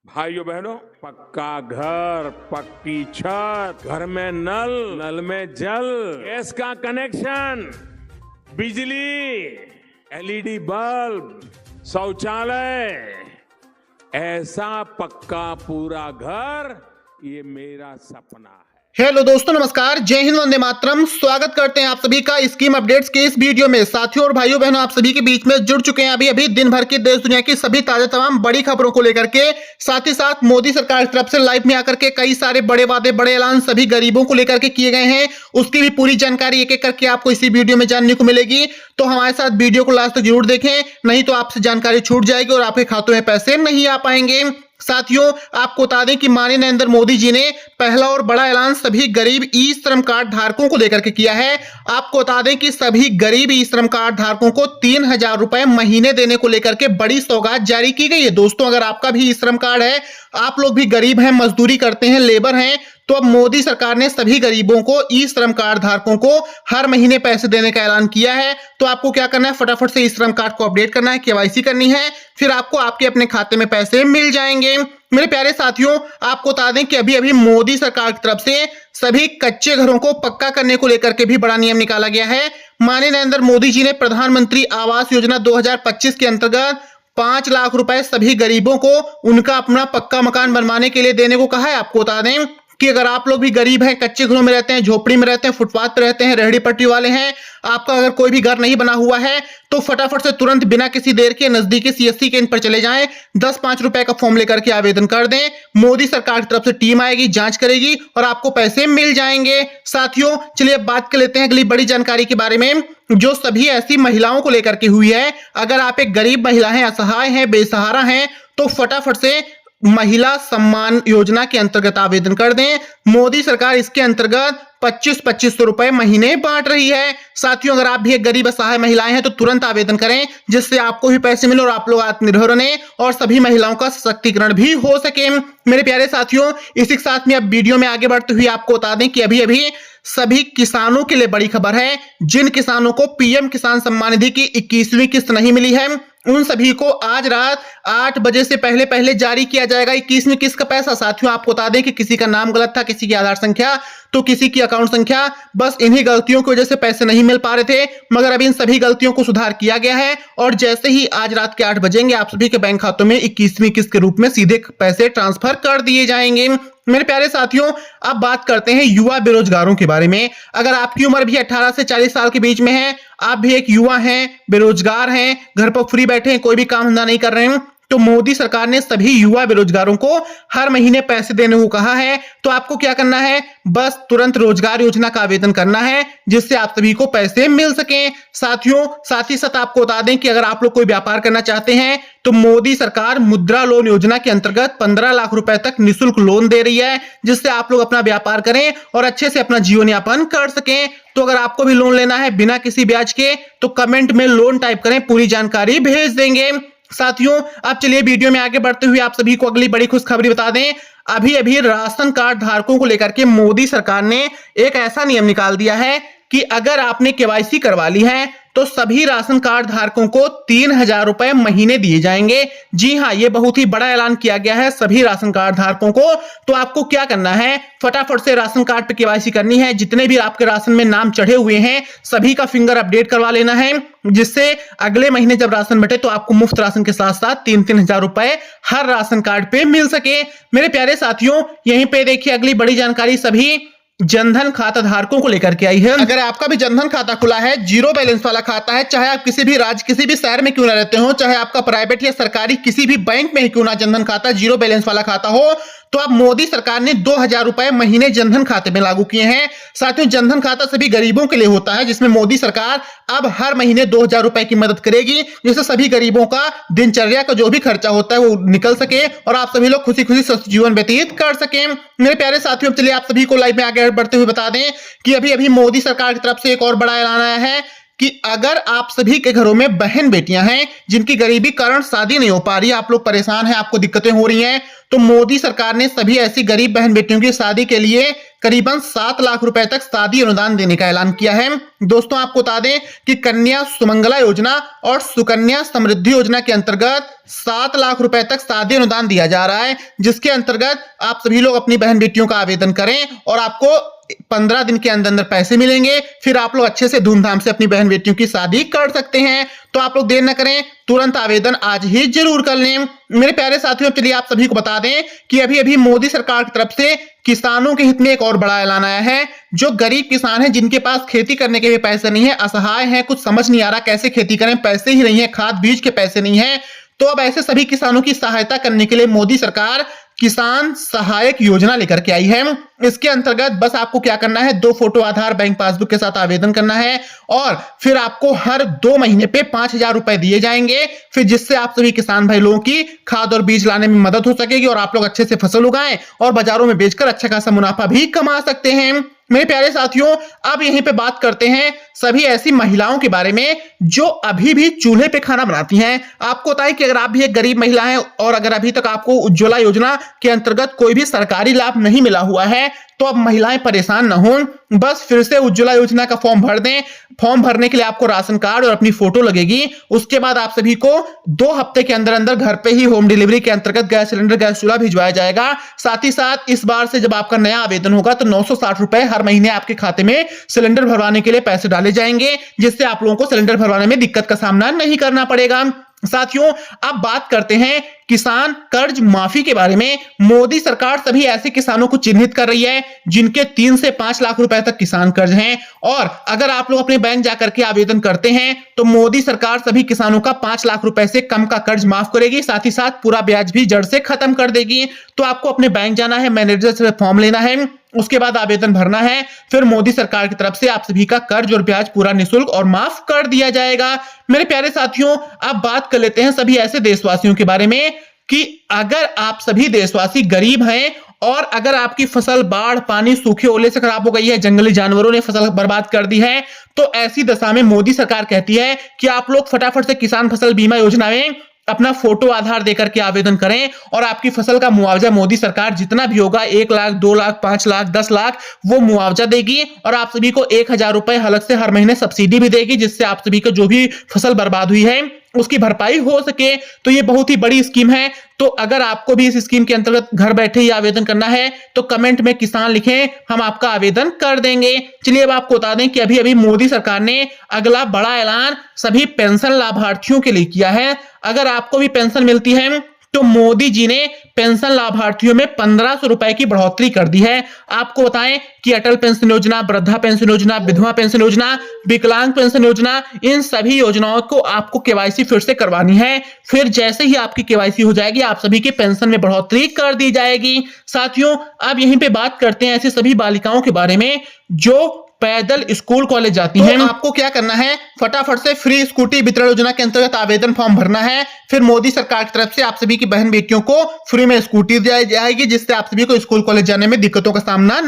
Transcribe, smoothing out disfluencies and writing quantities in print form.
भाइयों बहनों, पक्का घर, पक्की छत, घर में नल, नल में जल, गैस का कनेक्शन, बिजली, एलईडी बल्ब, शौचालय, ऐसा पक्का पूरा घर, ये मेरा सपना है। हेलो दोस्तों, नमस्कार, जय हिंद, वंदे मातरम। स्वागत करते हैं आप सभी का स्कीम अपडेट्स के इस वीडियो में। साथियों और भाइयों बहनों, आप सभी के बीच में जुड़ चुके हैं अभी दिन भर की देश दुनिया की सभी ताजा तमाम बड़ी खबरों को लेकर के। साथ ही साथ मोदी सरकार की तरफ से लाइव में आकर के कई सारे बड़े वादे, बड़े ऐलान सभी गरीबों को लेकर के किए गए हैं। उसकी भी पूरी जानकारी एक एक करके आपको इसी वीडियो में जानने को मिलेगी। तो हमारे साथ वीडियो को लास्ट तक जरूर देखें, नहीं तो आपसे जानकारी छूट जाएगी और आपके खातों में पैसे नहीं आ पाएंगे। साथियों, आपको बता दें कि माननीय नरेंद्र मोदी जी ने पहला और बड़ा ऐलान सभी गरीब ई श्रम कार्ड धारकों को लेकर के किया है। आपको बता दें कि सभी गरीब ई श्रम कार्ड धारकों को 3,000 रुपए महीने देने को लेकर के बड़ी सौगात जारी की गई है। दोस्तों, अगर आपका भी ई श्रम कार्ड है, आप लोग भी गरीब हैं, मजदूरी करते हैं, लेबर हैं, तो अब मोदी सरकार ने सभी गरीबों को, ई श्रम कार्ड धारकों को हर महीने पैसे देने का ऐलान किया है। तो आपको क्या करना है, फटाफट से ई श्रम कार्ड को अपडेट करना है, केवाईसी करनी है, फिर आपको आपके अपने खाते में पैसे मिल जाएंगे। मेरे प्यारे साथियों, आपको बता दें कि अभी मोदी सरकार की तरफ से सभी कच्चे घरों को पक्का करने को लेकर के भी बड़ा नियम निकाला गया है। माननीय नरेंद्र मोदी जी ने प्रधानमंत्री आवास योजना 2025 के अंतर्गत 5 लाख रुपए सभी गरीबों को उनका अपना पक्का मकान बनवाने के लिए देने को कहा है। आपको बता दें कि अगर आप लोग भी गरीब हैं, कच्चे घरों में रहते हैं, झोपड़ी में रहते हैं, फुटपाथ पे रहते हैं, रेहड़ी पट्टी वाले हैं, आपका अगर कोई भी घर नहीं बना हुआ है, तो फटाफट से तुरंत बिना किसी देर के नजदीकी सीएससी केंद्र पर चले जाएं, 10-5 रुपए का फॉर्म लेकर के आवेदन कर दें। मोदी सरकार की तरफ से टीम आएगी, जांच करेगी और आपको पैसे मिल जाएंगे। साथियों, चलिए अब बात कर लेते हैं अगली बड़ी जानकारी के बारे में, जो सभी ऐसी महिलाओं को लेकर के हुई है। अगर आप एक गरीब महिला हैं, असहाय हैं, बेसहारा हैं, तो फटाफट से महिला सम्मान योजना के अंतर्गत आवेदन कर दें। मोदी सरकार इसके अंतर्गत 2500 रुपए महीने बांट रही है। साथियों, अगर आप भी एक गरीब असहाय महिलाएं हैं, तो तुरंत आवेदन करें, जिससे आपको भी पैसे मिले और आप लोग आत्मनिर्भर बने और सभी महिलाओं का सशक्तिकरण भी हो सके। मेरे प्यारे साथियों, इसी के साथ में अब वीडियो में आगे बढ़ते हुए आपको बता दें कि अभी सभी किसानों के लिए बड़ी खबर है। जिन किसानों को पीएम किसान सम्मान निधि की 21वीं किस्त नहीं मिली है, उन सभी को आज रात 8 बजे से पहले जारी किया जाएगा 21वीं किस्त का पैसा। साथियों, आपको बता दें कि किसी का नाम गलत था, किसी की आधार संख्या, तो किसी की अकाउंट संख्या, बस इन्हीं गलतियों की वजह से पैसे नहीं मिल पा रहे थे, मगर अब इन सभी गलतियों को सुधार किया गया है और जैसे ही आज रात के 8 बजेंगे, आप सभी के बैंक खातों में 21वीं किस्त के रूप में सीधे पैसे ट्रांसफर कर दिए जाएंगे। मेरे प्यारे साथियों, अब बात करते हैं युवा बेरोजगारों के बारे में। अगर आपकी उम्र भी 18 से 40 साल के बीच में है, आप भी एक युवा हैं, बेरोजगार हैं, घर पर फ्री बैठे हैं, कोई भी काम धंधा नहीं कर रहे हैं, तो मोदी सरकार ने सभी युवा बेरोजगारों को हर महीने पैसे देने को कहा है। तो आपको क्या करना है, बस तुरंत रोजगार योजना का आवेदन करना है, जिससे आप सभी को पैसे मिल सकें। साथियों, साथ ही साथ आपको बता दें कि अगर आप लोग कोई व्यापार करना चाहते हैं, तो मोदी सरकार मुद्रा लोन योजना के अंतर्गत 15 लाख रुपए तक निःशुल्क लोन दे रही है, जिससे आप लोग अपना व्यापार करें और अच्छे से अपना जीवन यापन कर सकें। तो अगर आपको भी लोन लेना है बिना किसी ब्याज के, तो कमेंट में लोन टाइप करें, पूरी जानकारी भेज देंगे। साथियों, अब चलिए वीडियो में आगे बढ़ते हुए आप सभी को अगली बड़ी खुशखबरी बता दें। अभी राशन कार्ड धारकों को लेकर के मोदी सरकार ने एक ऐसा नियम निकाल दिया है कि अगर आपने केवाईसी करवा ली है, तो सभी राशन कार्ड धारकों को 3,000 रुपए महीने दिए जाएंगे। जी हां, ये बहुत ही बड़ा ऐलान किया गया है सभी राशन कार्ड धारकों को। तो आपको क्या करना है, फटाफट से राशन कार्ड पे केवाईसी करनी है। जितने भी आपके राशन में नाम चढ़े हुए हैं, सभी का फिंगर अपडेट करवा लेना है, जिससे अगले महीने जब राशन बटे तो आपको मुफ्त राशन के साथ साथ 3-3 हजार रुपए हर राशन कार्ड पे मिल सके। मेरे प्यारे साथियों, यहीं पे देखिए अगली बड़ी जानकारी सभी जनधन खाता धारकों को लेकर के आई है। अगर आपका भी जनधन खाता खुला है, जीरो बैलेंस वाला खाता है, चाहे आप किसी भी राज्य, किसी भी शहर में क्यों ना रहते हो, चाहे आपका प्राइवेट या सरकारी किसी भी बैंक में ही क्यों ना जनधन खाता जीरो बैलेंस वाला खाता हो, तो अब मोदी सरकार ने 2,000 रुपए महीने जनधन खाते में लागू किए हैं। साथियों, जनधन खाता सभी गरीबों के लिए होता है, जिसमें मोदी सरकार अब हर महीने 2,000 रुपए की मदद करेगी, जिससे सभी गरीबों का दिनचर्या का जो भी खर्चा होता है वो निकल सके और आप सभी लोग खुशी खुशी स्वस्थ जीवन व्यतीत कर सकें। मेरे प्यारे साथियों, चलिए आप सभी को लाइव में आगे बढ़ते हुए बता दें कि अभी मोदी सरकार की तरफ से एक और बड़ा ऐलान आया है कि अगर आप सभी के घरों में बहन बेटियां हैं जिनकी गरीबी कारण शादी नहीं हो पा रही, आप लोग परेशान हैं, आपको दिक्कतें हो रही हैं, तो मोदी सरकार ने सभी ऐसी गरीब बहन बेटियों की शादी के लिए करीबन 7 लाख रुपए तक शादी अनुदान देने का ऐलान किया है। दोस्तों आपको बता दें कि कन्या सुमंगला योजना और सुकन्या समृद्धि योजना के अंतर्गत 7 लाख रुपए तक शादी अनुदान दिया जा रहा है, जिसके अंतर्गत आप सभी लोग अपनी बहन बेटियों का आवेदन करें और आपको 15 दिन के अंदर अंदर पैसे मिलेंगे। फिर आप लोग अच्छे से धूमधाम से अपनी बहन बेटियों की शादी कर सकते हैं। तो आप लोग देर न करें, तुरंत आवेदन आज ही जरूर कर लें। मेरे प्यारे साथियों, चलिए आप सभी को बता दें कि अभी अभी मोदी सरकार की तरफ से किसानों के हित में एक और बड़ा ऐलान आया है। जो गरीब किसान हैं, जिनके पास खेती करने के भी पैसे नहीं है, असहाय हैं, कुछ समझ नहीं आ रहा कैसे खेती करें, पैसे ही नहीं है, खाद बीज के पैसे नहीं है, तो अब ऐसे सभी किसानों की सहायता करने के लिए मोदी सरकार किसान सहायक योजना लेकर के आई है। इसके अंतर्गत बस आपको क्या करना है, 2 फोटो आधार बैंक पासबुक के साथ आवेदन करना है और फिर आपको हर 2 महीने पे 5,000 रुपए दिए जाएंगे, फिर जिससे आप सभी किसान भाई लोगों की खाद और बीज लाने में मदद हो सकेगी और आप लोग अच्छे से फसल उगाएं और बाजारों में बेचकर अच्छा खासा मुनाफा भी कमा सकते हैं। मेरे प्यारे साथियों, अब यहीं पे बात करते हैं सभी ऐसी महिलाओं के बारे में जो अभी भी चूल्हे पे खाना बनाती हैं। आपको बताएं कि अगर आप भी एक गरीब महिला हैं और अगर अभी तक आपको उज्ज्वला योजना के अंतर्गत कोई भी सरकारी लाभ नहीं मिला हुआ है, तो अब महिलाएं परेशान न हों, बस फिर से उज्ज्वला योजना का फॉर्म भर दें। फॉर्म भरने के लिए आपको राशन कार्ड और अपनी फोटो लगेगी। उसके बाद आप सभी को 2 हफ्ते के अंदर अंदर घर पे ही होम डिलीवरी के अंतर्गत गैस सिलेंडर, गैस चूल्हा भिजवाया जाएगा। साथ ही साथ इस बार से जब आपका नया आवेदन होगा तो 960 रुपए हर महीने आपके खाते में सिलेंडर भरवाने के लिए पैसे डाले जाएंगे, जिससे आप लोगों को सिलेंडर भरवाने में दिक्कत का सामना नहीं करना पड़ेगा। साथियों, अब बात करते हैं किसान कर्ज माफी के बारे में। मोदी सरकार सभी ऐसे किसानों को चिन्हित कर रही है जिनके 3 से 5 लाख रुपए तक किसान कर्ज हैं, और अगर आप लोग अपने बैंक जाकर के आवेदन करते हैं तो मोदी सरकार सभी किसानों का 5 लाख रुपए से कम का कर्ज माफ करेगी, साथ ही साथ पूरा ब्याज भी जड़ से खत्म कर देगी। तो आपको अपने बैंक जाना है, मैनेजर से फॉर्म लेना है, उसके बाद आवेदन भरना है, फिर मोदी सरकार की तरफ से आप सभी का कर्ज और ब्याज पूरा निःशुल्क और माफ कर दिया जाएगा। मेरे प्यारे साथियों, अब बात कर लेते हैं सभी ऐसे देशवासियों के बारे में कि अगर आप सभी देशवासी गरीब हैं और अगर आपकी फसल बाढ़, पानी, सूखे, ओले से खराब हो गई है, जंगली जानवरों ने फसल बर्बाद कर दी है, तो ऐसी दशा में मोदी सरकार कहती है कि आप लोग फटाफट से किसान फसल बीमा योजना में अपना फोटो आधार देकर के आवेदन करें और आपकी फसल का मुआवजा मोदी सरकार जितना भी होगा 1 लाख, 2 लाख, 5 लाख, 10 लाख वो मुआवजा देगी और आप सभी को 1,000 रुपए अलग से हर महीने सब्सिडी भी देगी, जिससे आप सभी को जो भी फसल बर्बाद हुई है उसकी भरपाई हो सके। तो ये बहुत ही बड़ी स्कीम है। तो अगर आपको भी इस स्कीम के अंतर्गत घर बैठे ही आवेदन करना है तो कमेंट में किसान लिखें, हम आपका आवेदन कर देंगे। चलिए अब आपको बता दें कि अभी अभी मोदी सरकार ने अगला बड़ा ऐलान सभी पेंशन लाभार्थियों के लिए किया है। अगर आपको भी पेंशन मिलती है तो मोदी जी ने पेंशन लाभार्थियों में 1,500 रुपए की बढ़ोतरी कर दी है। आपको बताएं कि अटल पेंशन योजना, वृद्धा पेंशन योजना, विधवा पेंशन योजना, विकलांग पेंशन योजना, इन सभी योजनाओं को आपको केवाईसी फिर से करवानी है। फिर जैसे ही आपकी केवाईसी हो जाएगी आप सभी की पेंशन में बढ़ोतरी कर दी जाएगी। साथियों, अब यहीं पे बात करते हैं ऐसी सभी बालिकाओं के बारे में जो पैदल स्कूल कॉलेज जाती हैं। आपको क्या करना है, फटाफट से फ्री स्कूटी वितरण योजना के अंतर्गत आवेदन फॉर्म भरना है। फिर मोदी सरकार की तरफ से आप सभी की बहन बेटियों को फ्री में स्कूटी दी जाएगी, जिससे आप सभी को स्कूल कॉलेज जाने में दिक्कतों का सामना